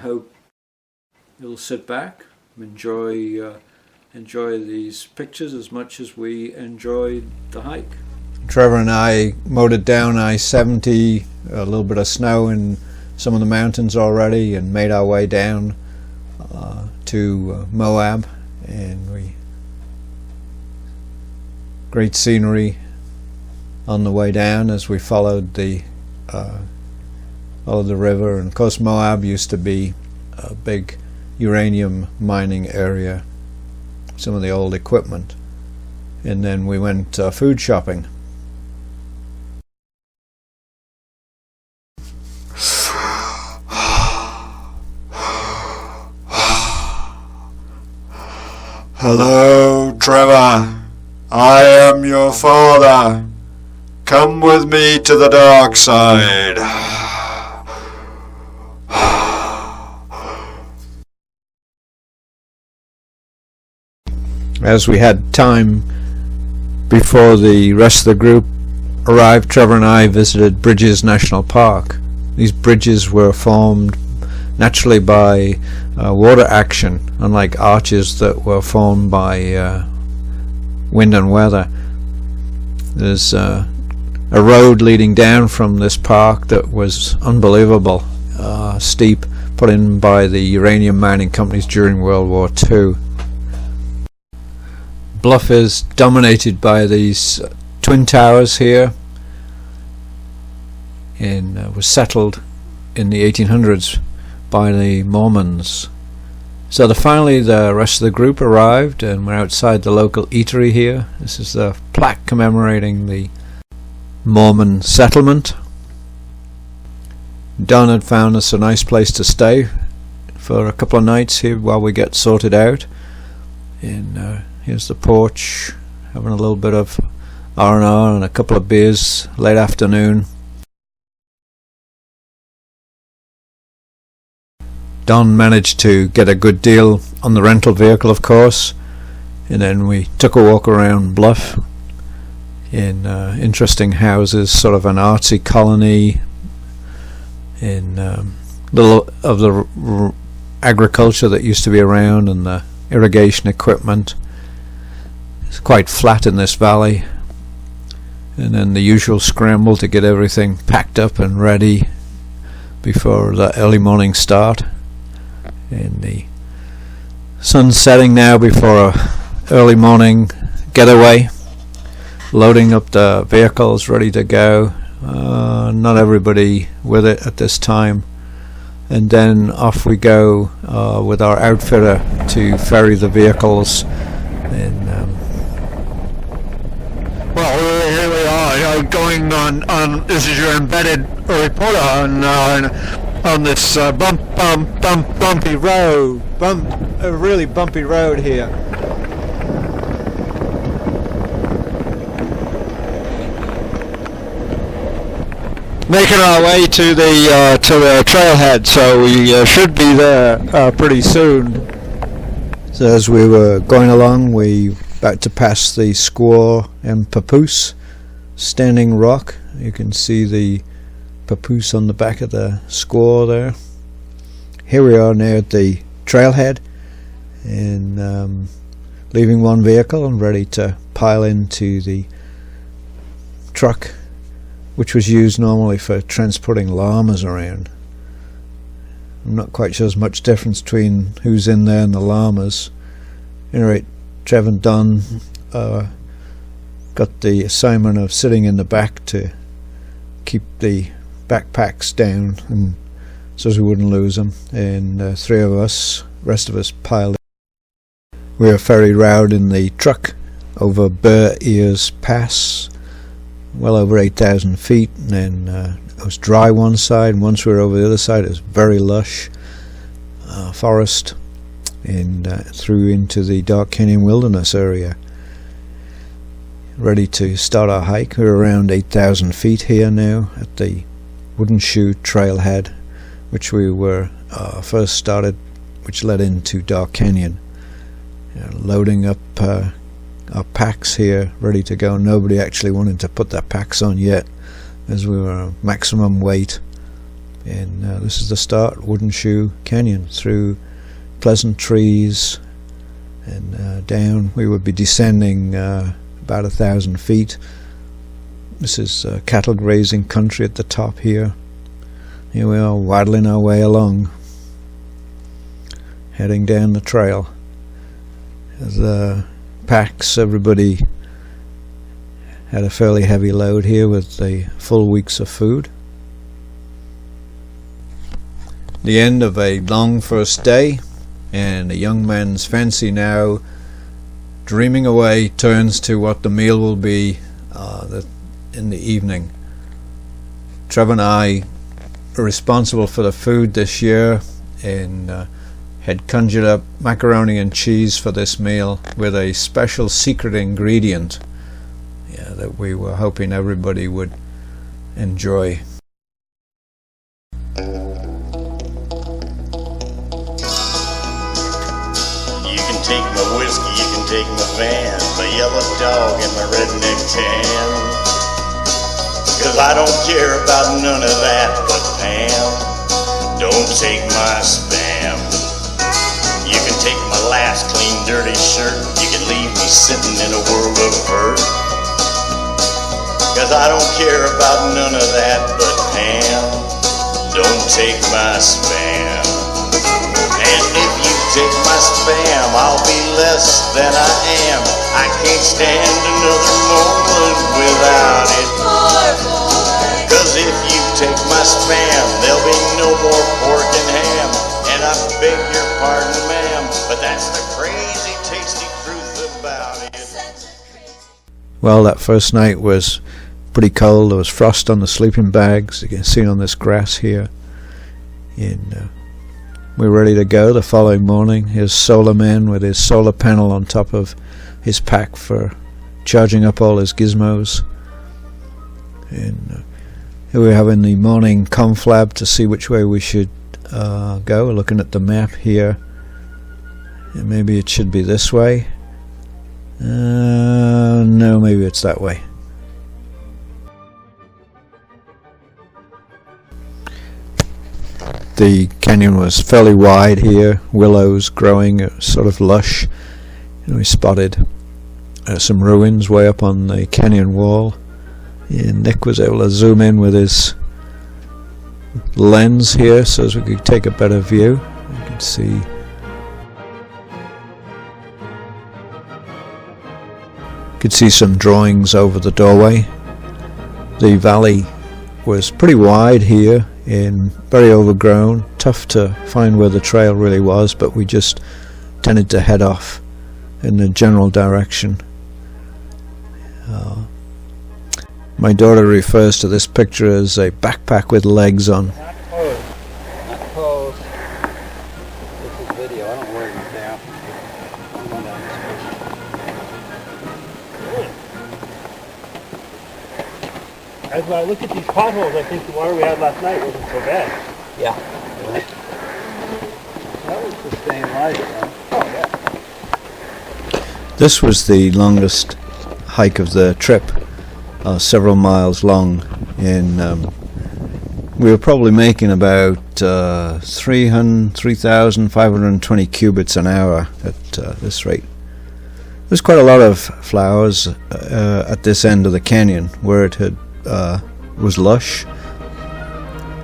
hope you'll sit back, enjoy these pictures as much as we enjoyed the hike. Trevor and I motored down I-70, a little bit of snow in some of the mountains already, and made our way down to Moab, and great scenery on the way down as we followed the river. And of course Moab used to be a big uranium mining area, some of the old equipment. And then we went food shopping. Hello, Trevor. I am your father. Come with me to the dark side. As we had time before the rest of the group arrived, Trevor and I visited Bridges National Park. These bridges were formed naturally by water action, unlike arches that were formed by wind and weather. There's a road leading down from this park that was unbelievable, steep, put in by the uranium mining companies during World War II. Bluff is dominated by these twin towers here, and was settled in the 1800s by the Mormons. So finally the rest of the group arrived, and we're outside the local eatery here. This is the plaque commemorating the Mormon settlement. Don had found us a nice place to stay for a couple of nights here while we get sorted out. And here's the porch, having a little bit of R&R and a couple of beers late afternoon. Don managed to get a good deal on the rental vehicle, of course, and then we took a walk around Bluff in interesting houses, sort of an artsy colony, in little of the agriculture that used to be around, and the irrigation equipment. It's quite flat in this valley, and then the usual scramble to get everything packed up and ready before the early morning start. And the sun's setting now before a early morning getaway, loading up the vehicles ready to go. Not everybody with it at this time, and then off we go with our outfitter to ferry the vehicles. And well, here we are, going on. This is your embedded reporter on this bumpy road, a really bumpy road here. making our way to the trailhead, so we should be there pretty soon. So as we were going along, we about to pass the Squaw and Papoose Standing Rock. You can see the papoose on the back of the Squaw there. Here we are near the trailhead, and leaving one vehicle and ready to pile into the truck, which was used normally for transporting llamas around. I'm not quite sure there's much difference between who's in there and the llamas. Anyway, Trev and Don got the assignment of sitting in the back to keep the backpacks down, and so as we wouldn't lose them. And three of us, rest of us, piled in. We were ferried round in the truck over Bear Ears Pass, well over 8,000 feet, and then it was dry one side, and once we were over the other side it was very lush forest, and through into the Dark Canyon Wilderness area, ready to start our hike. We're around 8,000 feet here now at the Wooden Shoe Trailhead, which we were first started, which led into Dark Canyon. Loading up our packs here, ready to go. Nobody actually wanted to put their packs on yet, as we were maximum weight, And this is the start, Wooden Shoe Canyon, through pleasant trees and down. We would be descending about 1,000 feet. This is cattle grazing country at the top here. Here we are waddling our way along, heading down the trail. The packs, everybody had a fairly heavy load here with the full weeks of food. The end of a long first day, and a young man's fancy now, dreaming away, turns to what the meal will be in the evening. Trevor and I are responsible for the food this year, and had conjured up macaroni and cheese for this meal with a special secret ingredient that we were hoping everybody would enjoy. You can take my whiskey, you can take my van, my yellow dog and my redneck tan. 'Cause I don't care about none of that, but Pam, don't take my spam. You can take my last clean dirty shirt, you can leave me sitting in a world of hurt. 'Cause I don't care about none of that, but Pam, don't take my spam. And if you take my spam, I'll be less than I am. I can't stand another moment without it. 'Cause if you take my spam, there'll be no more pork and ham. And I beg your pardon, ma'am, but that's the crazy tasty truth about it. Well, that first night was pretty cold. There was frost on the sleeping bags, you can see on this grass here. And we're ready to go the following morning. Here's Solar Man with his solar panel on top of his pack for charging up all his gizmos. And here we're having the morning conflab to see which way we should go. We're looking at the map here, and maybe it should be this way. No, maybe it's that way. The canyon was fairly wide here, willows growing, sort of lush. And we spotted some ruins way up on the canyon wall. And Nick was able to zoom in with his lens here so as we could take a better view. You can see some drawings over the doorway. The valley was pretty wide here and very overgrown, tough to find where the trail really was, but we just tended to head off in the general direction. My daughter refers to this picture as a backpack with legs on. Not close. Not close. This is video. I don't worry about that. I'm going down this way. As I look at these potholes, I think the water we had last night wasn't so bad. Yeah. That was the same light, though. Oh, yeah. This was the longest hike of the trip, several miles long, and we were probably making about 3,520 cubits an hour at this rate. There's quite a lot of flowers at this end of the canyon where it had was lush,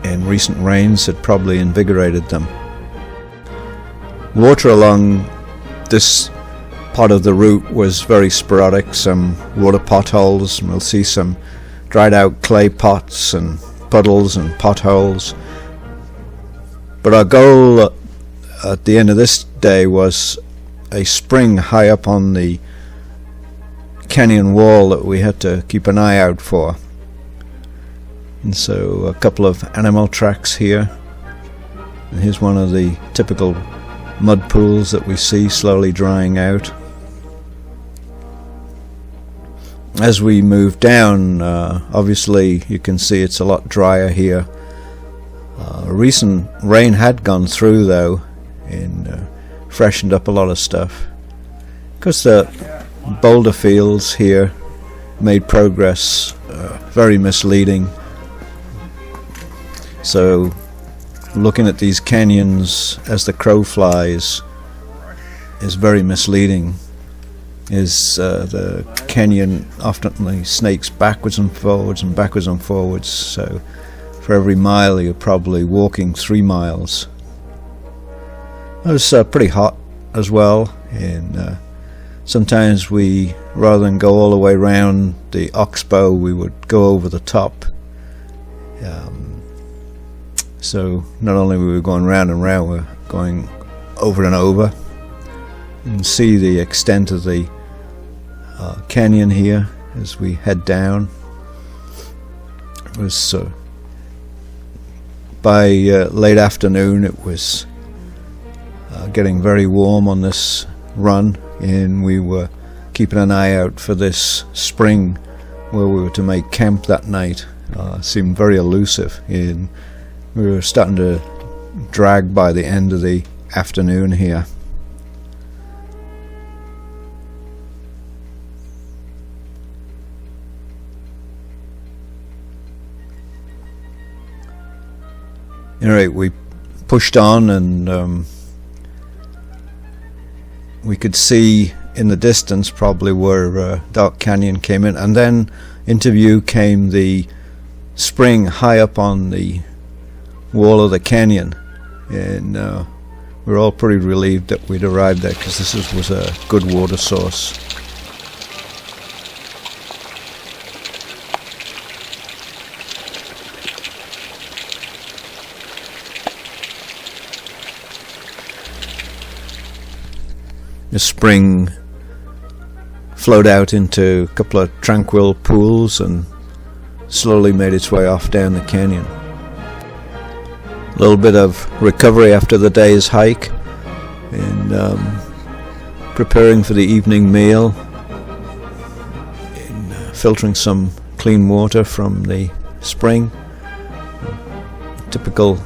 and recent rains had probably invigorated them. Water along this part of the route was very sporadic, some water potholes, and we'll see some dried out clay pots and puddles and potholes. But our goal at the end of this day was a spring high up on the canyon wall that we had to keep an eye out for. And so a couple of animal tracks here, and here's one of the typical mud pools that we see slowly drying out. As we move down, obviously you can see it's a lot drier here. Recent rain had gone through though, and freshened up a lot of stuff. Because the boulder fields here made progress very misleading. So looking at these canyons as the crow flies is very misleading. The canyon often snakes backwards and forwards and backwards and forwards, so for every mile you're probably walking 3 miles. It was pretty hot as well, and sometimes we, rather than go all the way around the oxbow, we would go over the top. So not only were we going round and round, we're going over and over. You can see the extent of the canyon here as we head down. It was by late afternoon it was getting very warm on this run, and we were keeping an eye out for this spring where we were to make camp that night. Seemed very elusive, and we were starting to drag by the end of the afternoon here. Anyway, we pushed on, and we could see in the distance probably where Dark Canyon came in, and then into view came the spring high up on the wall of the canyon, and we were all pretty relieved that we'd arrived there, because this was a good water source. The spring flowed out into a couple of tranquil pools and slowly made its way off down the canyon. A little bit of recovery after the day's hike, and preparing for the evening meal, and filtering some clean water from the spring. Typical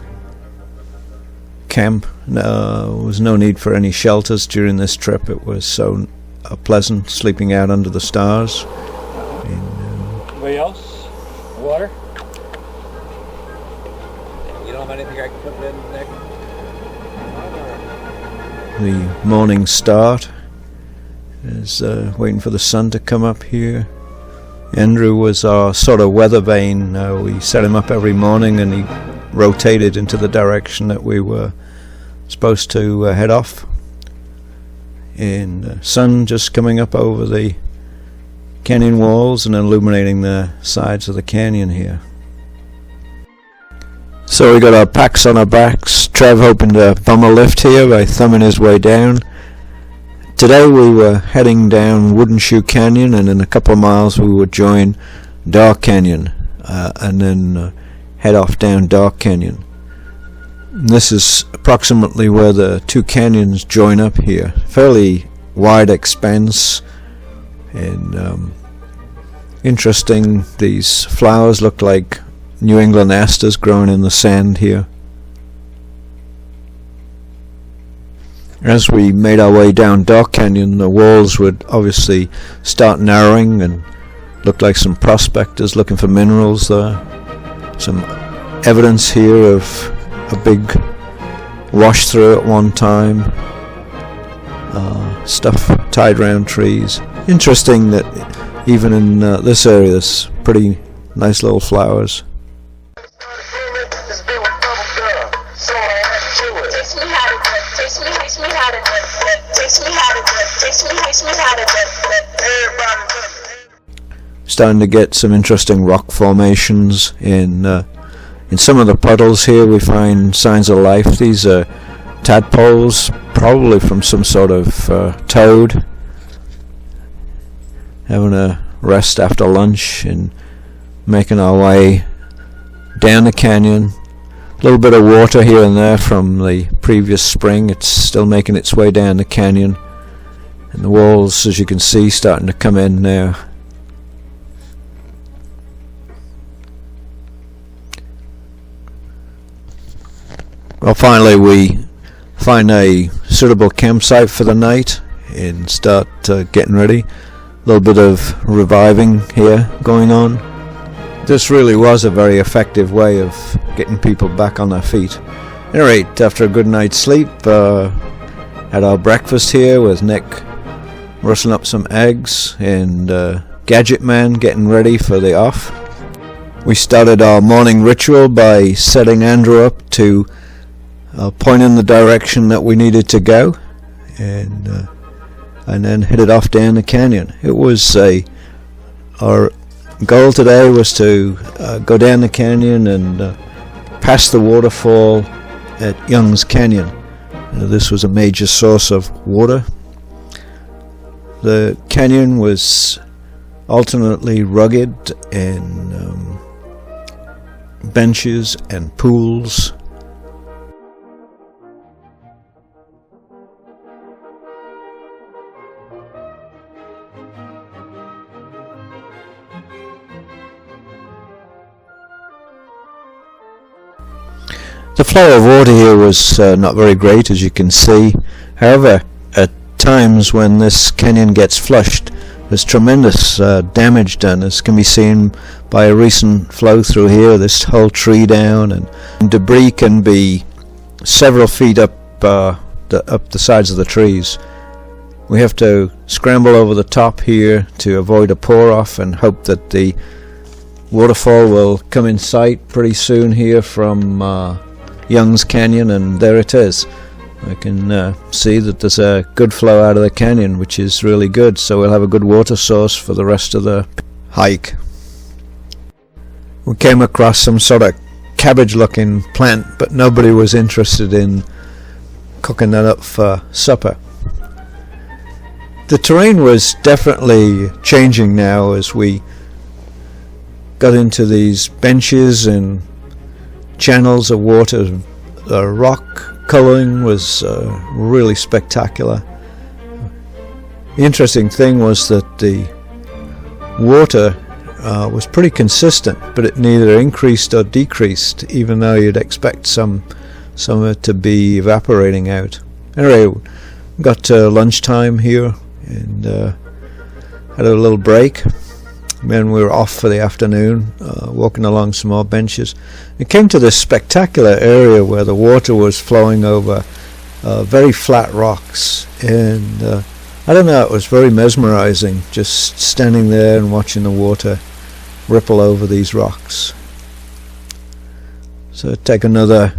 camp. There was no need for any shelters during this trip. It was so pleasant sleeping out under the stars. Anybody else? Water? You don't have anything I can put in there? The morning start is waiting for the sun to come up here. Andrew was our sort of weather vane. We set him up every morning, and he rotated into the direction that we were supposed to head off. And sun just coming up over the canyon walls and illuminating the sides of the canyon here. So we got our packs on our backs. Trev hoping to bum a lift here by thumbing his way down. Today we were heading down Wooden Shoe Canyon, and in a couple of miles we would join Dark Canyon, and then head off down Dark Canyon. And this is approximately where the two canyons join up here. Fairly wide expanse, and interesting. These flowers look like New England asters growing in the sand here. As we made our way down Dark Canyon, the walls would obviously start narrowing and looked like some prospectors looking for minerals there. Some evidence here of a big wash through at one time. Stuff tied around trees. Interesting that even in this area there's pretty nice little flowers. Starting to get some interesting rock formations in some of the puddles here. We find signs of life. These are tadpoles, probably from some sort of toad, having a rest after lunch and making our way down the canyon. A little bit of water here and there from the previous spring. It's still making its way down the canyon, and the walls, as you can see, starting to come in now. Well, finally we find a suitable campsite for the night and start getting ready. A little bit of reviving here going on. This really was a very effective way of getting people back on their feet. Alright, after a good night's sleep, had our breakfast here with Nick rustling up some eggs and Gadget Man getting ready for the off. We started our morning ritual by setting Andrew up to point in the direction that we needed to go, and then headed off down the canyon. It was our goal today was to go down the canyon and past the waterfall at Young's Canyon. This was a major source of water. The canyon was alternately rugged and benches and pools. The flow of water here was not very great, as you can see. However, at times when this canyon gets flushed, there's tremendous damage done, as can be seen by a recent flow through here. This whole tree down, and debris can be several feet up the sides of the trees. We have to scramble over the top here to avoid a pour-off and hope that the waterfall will come in sight pretty soon here from Young's Canyon, and there it is. I can see that there's a good flow out of the canyon, which is really good, so we'll have a good water source for the rest of the hike. We came across some sort of cabbage looking plant, but nobody was interested in cooking that up for supper. The terrain was definitely changing now as we got into these benches and channels of water. The rock colouring was really spectacular. The interesting thing was that the water was pretty consistent, but it neither increased or decreased, even though you'd expect some of it to be evaporating out. Anyway, got to lunchtime here and had a little break. Then we were off for the afternoon, walking along some more benches. It came to this spectacular area where the water was flowing over very flat rocks, and I don't know, it was very mesmerizing just standing there and watching the water ripple over these rocks. So take another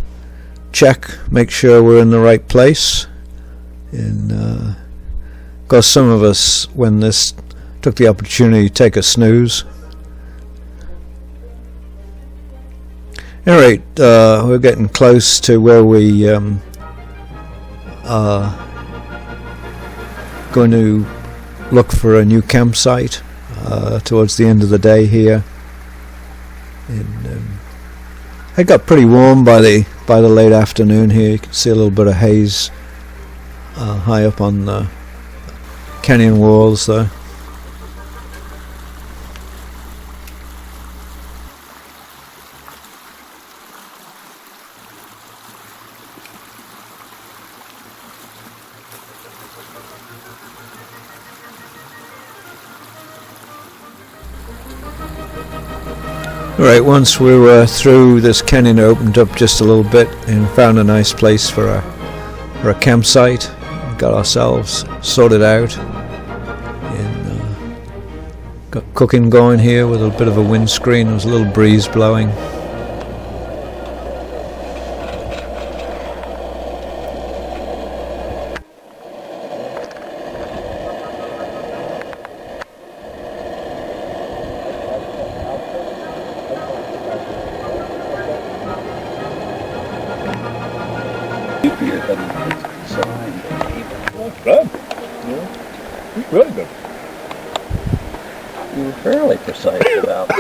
check, make sure we're in the right place, and of course some of us, when this took the opportunity to take a snooze. Alright, we're getting close to where we are going to look for a new campsite towards the end of the day here. And it got pretty warm by the late afternoon here. You can see a little bit of haze high up on the canyon walls there. Right, once we were through, this canyon opened up just a little bit and found a nice place for a campsite. Got ourselves sorted out and got cooking going here with a bit of a windscreen. There was a little breeze blowing. Good. Really good. You were fairly precise about it.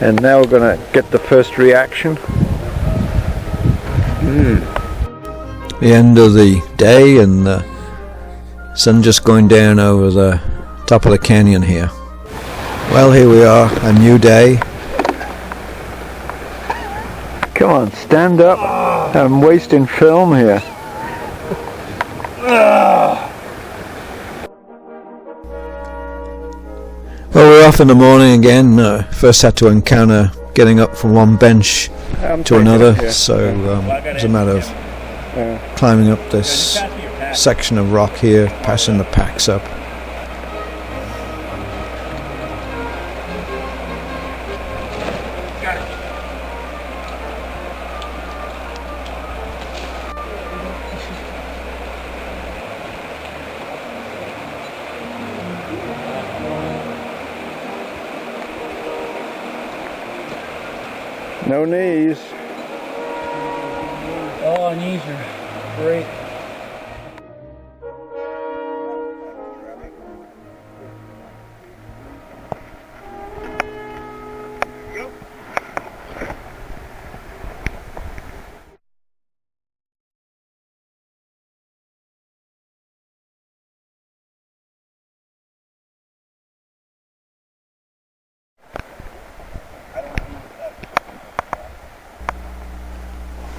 And now we're going to get the first reaction. The end of the day and the sun just going down over the top of the canyon here. Well, here we are, a new day. Come on, stand up. I'm wasting film here. Well, we're off in the morning again. First had to encounter getting up from one bench to another, so it was a matter of climbing up this section of rock here, passing the packs up. No knees. Oh, knees are great.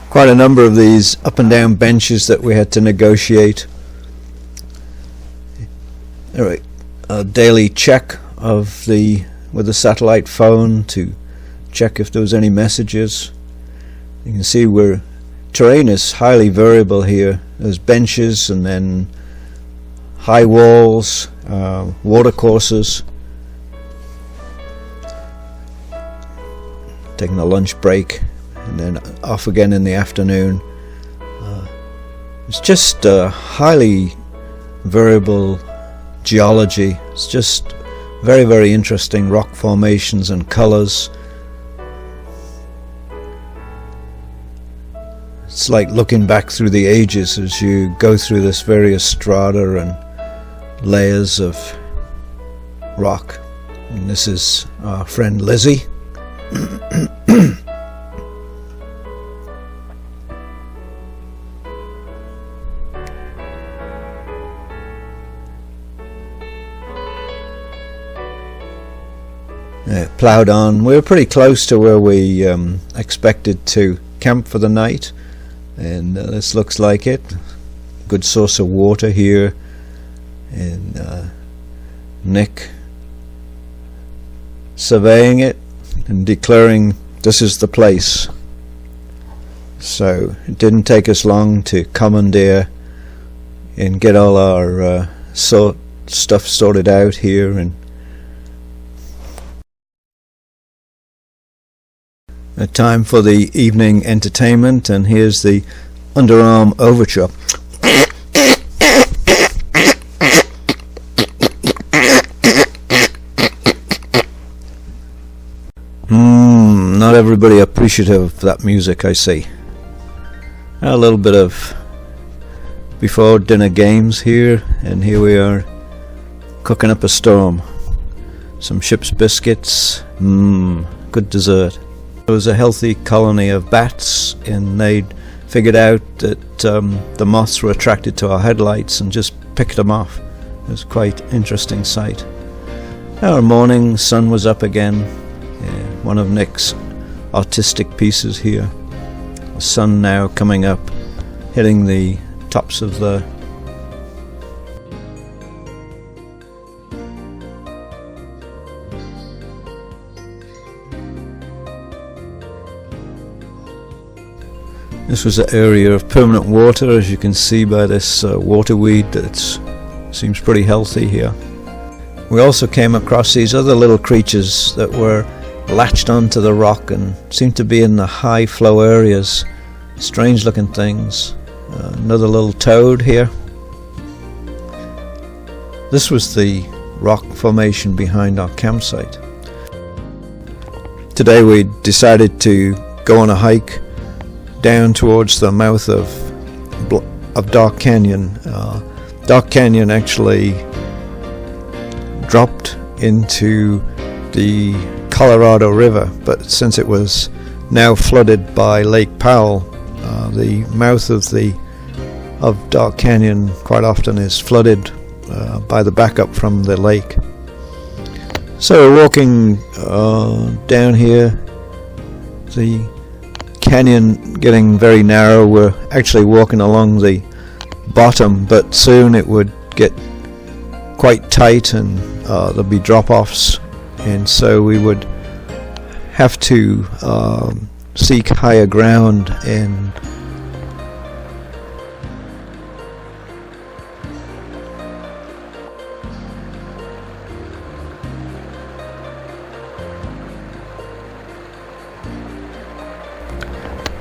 Quite a number of these up and down benches that we had to negotiate. Alright, a daily check of with the satellite phone to check if there was any messages. You can see terrain is highly variable here. There's benches and then high walls, water courses. Taking a lunch break and then off again in the afternoon. It's just highly variable geology. It's just very, very interesting rock formations and colors. It's like looking back through the ages as you go through this various strata and layers of rock. And this is our friend Lizzie. Ploughed on. We were pretty close to where we expected to camp for the night, and this looks like it. Good source of water here, and Nick surveying it and declaring this is the place. So it didn't take us long to commandeer and get all our stuff sorted out here. And a time for the evening entertainment, and here's the underarm overture. Not everybody appreciative of that music, I see. A little bit of before dinner games here, and here we are cooking up a storm. Some ship's biscuits, good dessert. There was a healthy colony of bats, and they'd figured out that the moths were attracted to our headlights and just picked them off. It was quite an interesting sight. Our morning sun was up again. One of Nick's artistic pieces here. The sun now coming up, hitting the tops of the This was an area of permanent water, as you can see by this waterweed that seems pretty healthy here. We also came across these other little creatures that were latched onto the rock and seemed to be in the high flow areas. Strange looking things. Another little toad here. This was the rock formation behind our campsite. Today we decided to go on a hike down towards the mouth of Dark Canyon. Dark Canyon actually dropped into the Colorado River, but since it was now flooded by Lake Powell, the mouth of Dark Canyon quite often is flooded by the backup from the lake. So we're walking down here, the canyon getting very narrow. We're actually walking along the bottom, but soon it would get quite tight and there'll be drop-offs and so we would have to seek higher ground and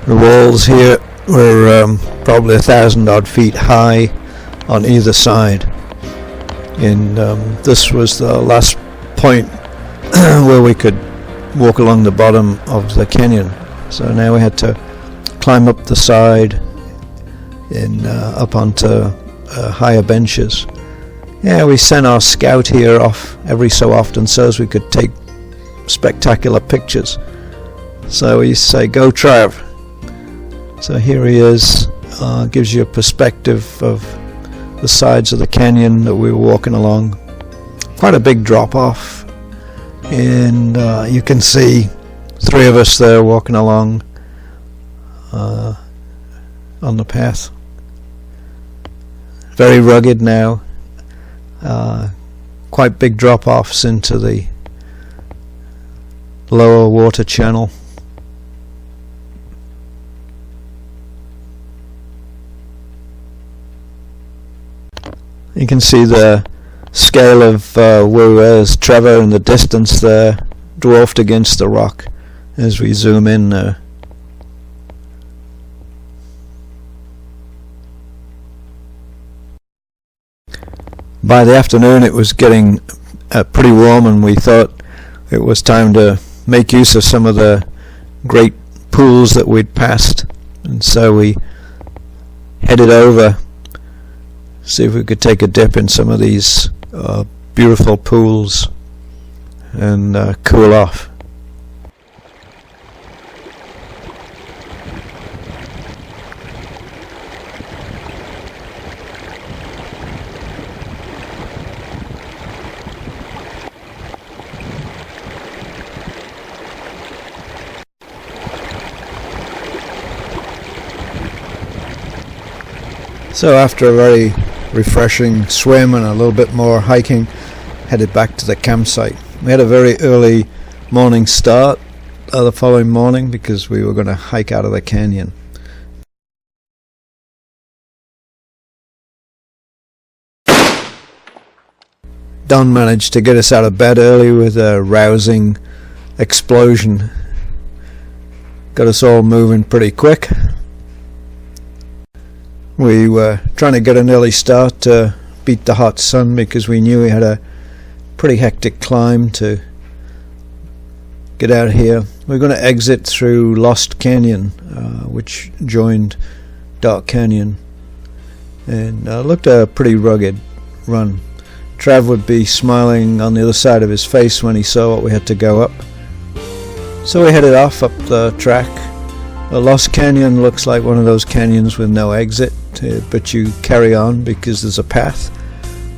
the walls here were probably 1,000 odd feet high on either side, and this was the last point where we could walk along the bottom of the canyon. So now we had to climb up the side and up onto higher benches. Yeah, we sent our scout here off every so often so as we could take spectacular pictures. So we used to say, "Go Trav." So here he is, gives you a perspective of the sides of the canyon that we were walking along. Quite a big drop off, and you can see 3 of us there walking along on the path. Very rugged now, quite big drop offs into the lower water channel. You can see the scale of where we were as Trevor in the distance there, dwarfed against the rock as we zoom in there. By the afternoon it was getting pretty warm, and we thought it was time to make use of some of the great pools that we'd passed, and so we headed over, see if we could take a dip in some of these beautiful pools and cool off. So after a very refreshing swim and a little bit more hiking, headed back to the campsite. We had a very early morning start the following morning because we were going to hike out of the canyon. Don managed to get us out of bed early with a rousing explosion. Got us all moving pretty quick. We were trying to get an early start to beat the hot sun because we knew we had a pretty hectic climb to get out here. We're going to exit through Lost Canyon, which joined Dark Canyon, and looked a pretty rugged run. Trav would be smiling on the other side of his face when he saw what we had to go up. So we headed off up the track. The Lost Canyon looks like one of those canyons with no exit, but you carry on because there's a path,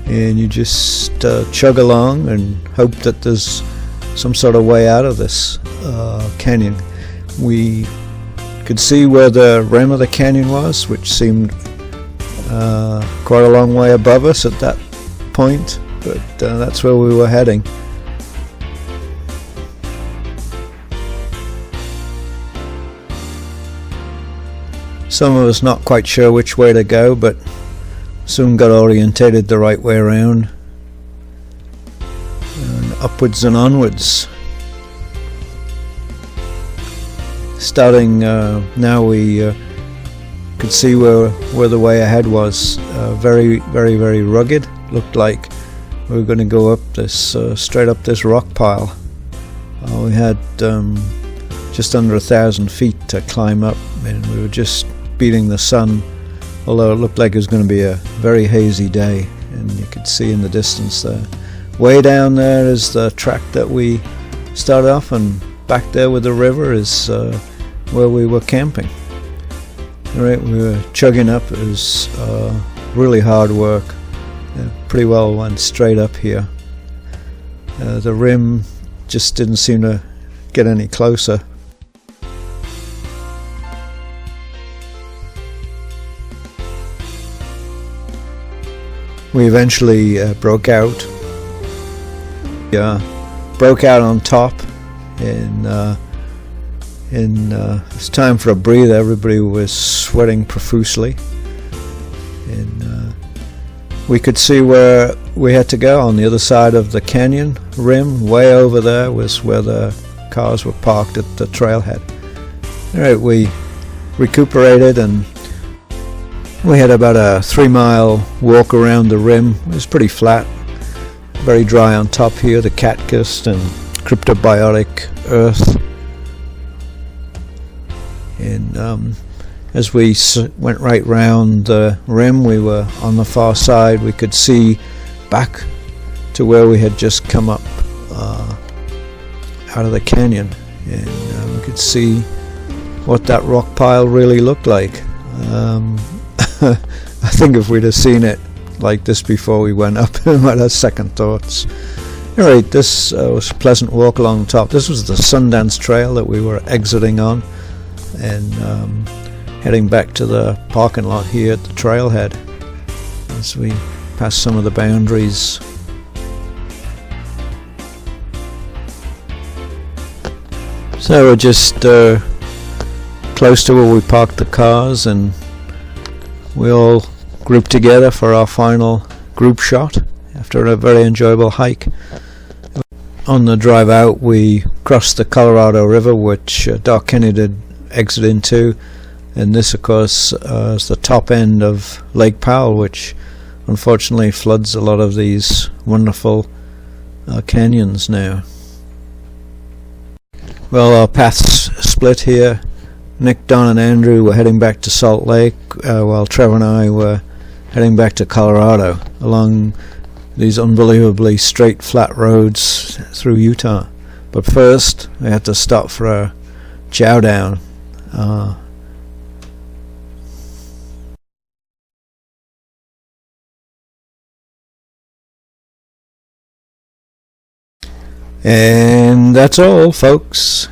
and you just chug along and hope that there's some sort of way out of this canyon. We could see where the rim of the canyon was, which seemed quite a long way above us at that point, but that's where we were heading. Some of us not quite sure which way to go, but soon got orientated the right way around, and upwards and onwards. Starting now, we could see where the way ahead was. Very rugged. Looked like we were going to go up this straight up this rock pile. We had just under 1,000 feet to climb up, and we were just beating the sun, although it looked like it was going to be a very hazy day, and you could see in the distance there. Way down there is the track that we started off, and back there with the river is where we were camping. Alright, we were chugging up. It was really hard work. Pretty well went straight up here. The rim just didn't seem to get any closer. We eventually broke out. broke out on top, and it's time for a breather. Everybody was sweating profusely, and we could see where we had to go on the other side of the canyon rim. Way over there was where the cars were parked at the trailhead. Alright, we recuperated, and we had about a 3-mile walk around the rim. It was pretty flat, very dry on top here, the Catgist and cryptobiotic earth. And as we went right round the rim, we were on the far side. We could see back to where we had just come up out of the canyon, and we could see what that rock pile really looked like. I think if we'd have seen it like this before we went up, we might have second thoughts. Alright, this was a pleasant walk along the top. This was the Sundance Trail that we were exiting on, and heading back to the parking lot here at the trailhead as we pass some of the boundaries. So we're just close to where we parked the cars, and we all grouped together for our final group shot after a very enjoyable hike. On the drive out, we crossed the Colorado River, which Doc Kenny did exit into, and this of course is the top end of Lake Powell, which unfortunately floods a lot of these wonderful canyons now. Well, our paths split here. Nick, Don and Andrew were heading back to Salt Lake, while Trevor and I were heading back to Colorado along these unbelievably straight flat roads through Utah. But first we had to stop for a chow down. And that's all, folks.